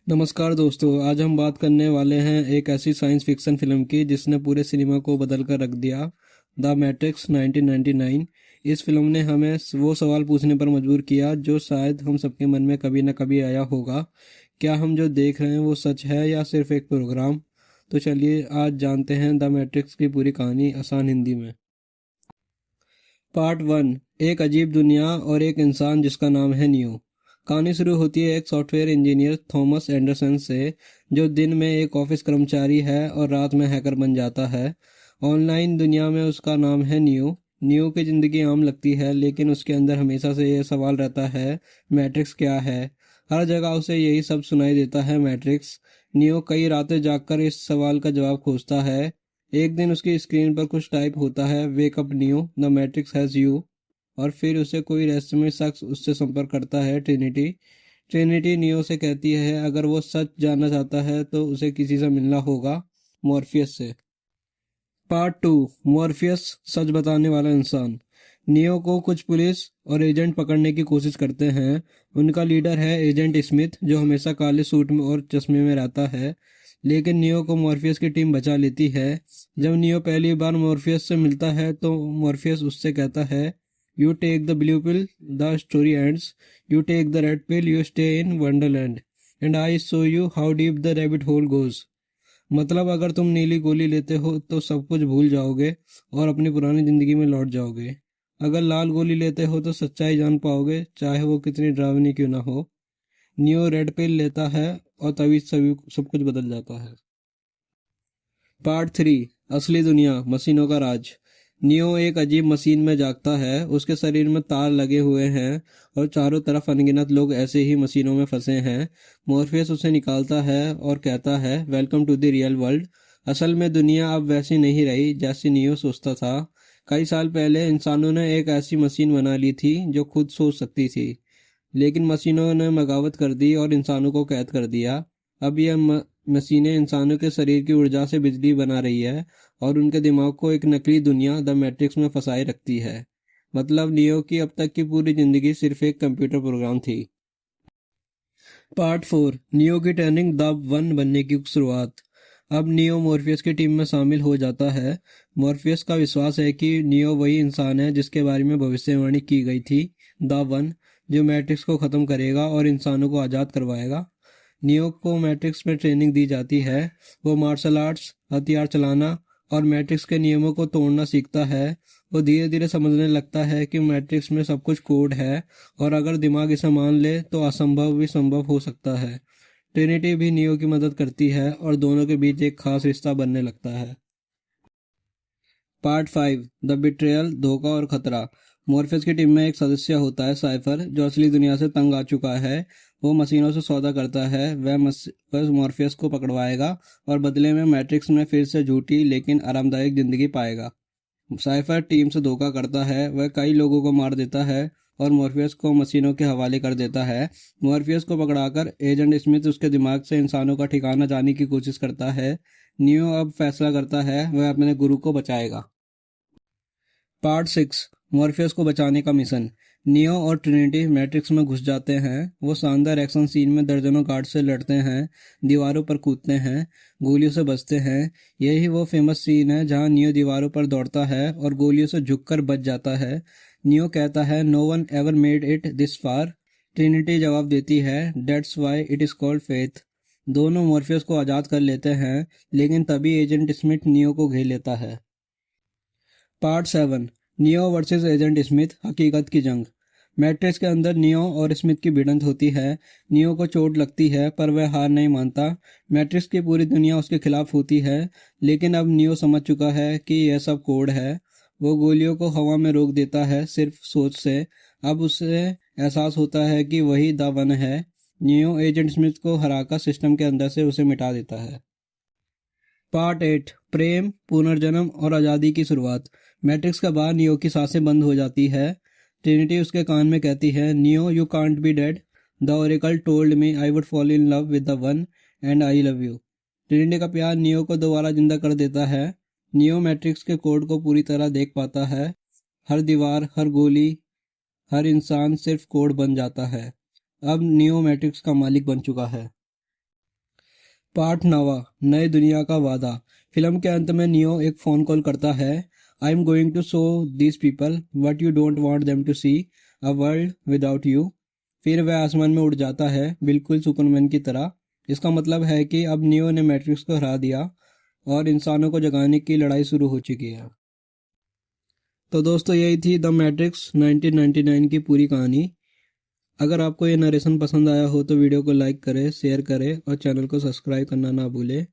नमस्कार दोस्तों, आज हम बात करने वाले हैं एक ऐसी साइंस फिक्शन फिल्म की जिसने पूरे सिनेमा को बदल कर रख दिया। The matrix 1999। इस फिल्म ने हमें वो सवाल पूछने पर मजबूर किया जो शायद हम सबके मन में कभी न कभी आया होगा। क्या हम जो देख रहे हैं वो सच है या सिर्फ एक प्रोग्राम? तो चलिए आज जानते हैं द मैट्रिक्स की पूरी कहानी आसान हिंदी में। Part one. एक अजीब दुनिया और एक इंसान जिसका नाम है नियो। कहानी शुरू होती है एक सॉफ्टवेयर इंजीनियर थॉमस एंडरसन से, जो दिन में एक ऑफिस कर्मचारी है और रात में हैकर बन जाता है। ऑनलाइन दुनिया में उसका नाम है नियो। नियो की ज़िंदगी आम लगती है, लेकिन उसके अंदर हमेशा से यह सवाल रहता है, मैट्रिक्स क्या है। हर जगह उसे यही सब सुनाई देता है, मैट्रिक्स। नियो कई रातें जागकर इस सवाल का जवाब खोजता है। एक दिन उसकी स्क्रीन पर कुछ टाइप होता है, wake up neo, the matrix has you. और फिर उसे कोई रहस्यमय शख्स उससे संपर्क करता है, ट्रिनिटी। ट्रिनिटी नियो से कहती है अगर वो सच जानना चाहता है तो उसे किसी से मिलना होगा, मॉर्फियस से। Part two. मॉर्फियस, सच बताने वाला इंसान। नियो को कुछ पुलिस और एजेंट पकड़ने की कोशिश करते हैं। उनका लीडर है एजेंट स्मिथ, जो हमेशा काले सूट में और चश्मे में रहता है। लेकिन नियो को मॉर्फियस की टीम बचा लेती है। जब नियो पहली बार मॉर्फियस से मिलता है तो मॉर्फियस उससे कहता है, you take the blue pill, the story ends. You take the red pill, you stay in Wonderland. And I show you how deep the rabbit hole goes. मतलब अगर तुम नीली गोली लेते हो तो सब कुछ भूल जाओगे और अपनी पुरानी जिंदगी में लौट जाओगे। अगर लाल गोली लेते हो तो सच्चाई जान पाओगे, चाहे वो कितनी डरावनी क्यों ना हो। नियो रेड पिल लेता है और तभी सभी सब कुछ बदल जाता है। Part three. असली दुनिया, मशीनों का राज। नियो एक अजीब मशीन में जागता है। उसके शरीर में तार लगे हुए हैं और चारों तरफ अनगिनत लोग ऐसे ही मशीनों में फंसे हैं। मॉर्फियस उसे निकालता है और कहता है, welcome to the real world. असल में दुनिया अब वैसी नहीं रही जैसी नियो सोचता था। कई साल पहले इंसानों ने एक ऐसी मशीन बना ली थी जो खुद सोच सकती थी, लेकिन मशीनों ने बगावत कर दी और इंसानों को कैद कर दिया। अब यह मशीनें इंसानों के शरीर की ऊर्जा से बिजली बना रही है और उनके दिमाग को एक नकली दुनिया द मैट्रिक्स में फंसाए रखती है। मतलब नियो की अब तक की पूरी जिंदगी सिर्फ एक कंप्यूटर प्रोग्राम थी। Part four. नियो की ट्रेनिंग, द वन बनने की शुरुआत। अब नियो मॉर्फियस की टीम में शामिल हो जाता है। मॉर्फियस का विश्वास है कि नियो वही इंसान है जिसके बारे में भविष्यवाणी की गई थी, द वन, जो मैट्रिक्स को ख़त्म करेगा और इंसानों को आज़ाद करवाएगा। नियो को मैट्रिक्स में ट्रेनिंग दी जाती है। वो मार्शल आर्ट्स, हथियार चलाना और मैट्रिक्स के नियमों को तोड़ना सीखता है। वो धीरे धीरे समझने लगता है कि मैट्रिक्स में सब कुछ कोड है और अगर दिमाग इसे मान ले तो असंभव भी संभव हो सकता है। ट्रिनिटी भी नियो की मदद करती है और दोनों के बीच एक खास रिश्ता बनने लगता है। Part five. द बिट्रेयल, धोखा और खतरा। मॉर्फियस की टीम में एक सदस्य होता है, साइफर, जो असली दुनिया से तंग आ चुका है। वो मशीनों से सौदा करता है। वह मॉर्फियस को पकड़वाएगा और बदले में मैट्रिक्स में फिर से झूठी लेकिन आरामदायक जिंदगी पाएगा। साइफर टीम से धोखा करता है। वह कई लोगों को मार देता है और मॉर्फियस को मशीनों के हवाले कर देता है। मॉर्फियस को पकड़ाकर एजेंट स्मिथ उसके दिमाग से इंसानों का ठिकाना जानने की कोशिश करता है। नियो अब फैसला करता है वह अपने गुरु को बचाएगा। Part six. मॉर्फियस को बचाने का मिशन। नियो और ट्रिनिटी मैट्रिक्स में घुस जाते हैं। वो शानदार एक्शन सीन में दर्जनों गार्ड से लड़ते हैं, दीवारों पर कूदते हैं, गोलियों से बचते हैं। यही वो फेमस सीन है जहां नियो दीवारों पर दौड़ता है और गोलियों से झुककर बच जाता है। नियो कहता है, no one ever made it this far. Trinity जवाब देती है, that's why it is called faith. दोनों मॉर्फियस को आज़ाद कर लेते हैं, लेकिन तभी एजेंट स्मिथ नियो को घेर लेता है। Part seven. Neo versus agent Smith, हकीकत की जंग। मैट्रिक्स के अंदर नियो और स्मिथ की भिड़ंत होती है। नियो को चोट लगती है पर वह हार नहीं मानता। मैट्रिक्स की पूरी दुनिया उसके खिलाफ होती है, लेकिन अब नियो समझ चुका है कि यह सब कोड है। वो गोलियों को हवा में रोक देता है सिर्फ सोच से। अब उसे एहसास होता है कि वही द वन है। नियो एजेंट स्मिथ को हराकर सिस्टम के अंदर से उसे मिटा देता है। Part eight. प्रेम, पुनर्जन्म और आज़ादी की शुरुआत। मैट्रिक्स के बाद नियो की सांसें बंद हो जाती है। ट्रिनिटी उसके कान में कहती है, neo you can't be dead. The Oracle told me I would fall in love with the one and I love you. Trinity का प्यार नियो को दोबारा जिंदा कर देता है। नियो मैट्रिक्स के कोड को पूरी तरह देख पाता है। हर दीवार, हर गोली, हर इंसान सिर्फ कोड बन जाता है। अब नियो मैट्रिक्स का मालिक बन चुका है। पार्ट 9, नई दुनिया का वादा। फिल्म के अंत में नियो एक फ़ोन कॉल करता है। I am going to show these people what you don't want them to see, a world without you. फिर वह आसमान में उड़ जाता है, बिल्कुल सुपरमैन की तरह। इसका मतलब है कि अब नियो ने मैट्रिक्स को हरा दिया और इंसानों को जगाने की लड़ाई शुरू हो चुकी है। तो दोस्तों, यही थी द मैट्रिक्स 1999 की पूरी कहानी। अगर आपको ये नरेशन पसंद आया हो तो वीडियो को लाइक करें, शेयर करें और चैनल को सब्सक्राइब करना ना भूलें।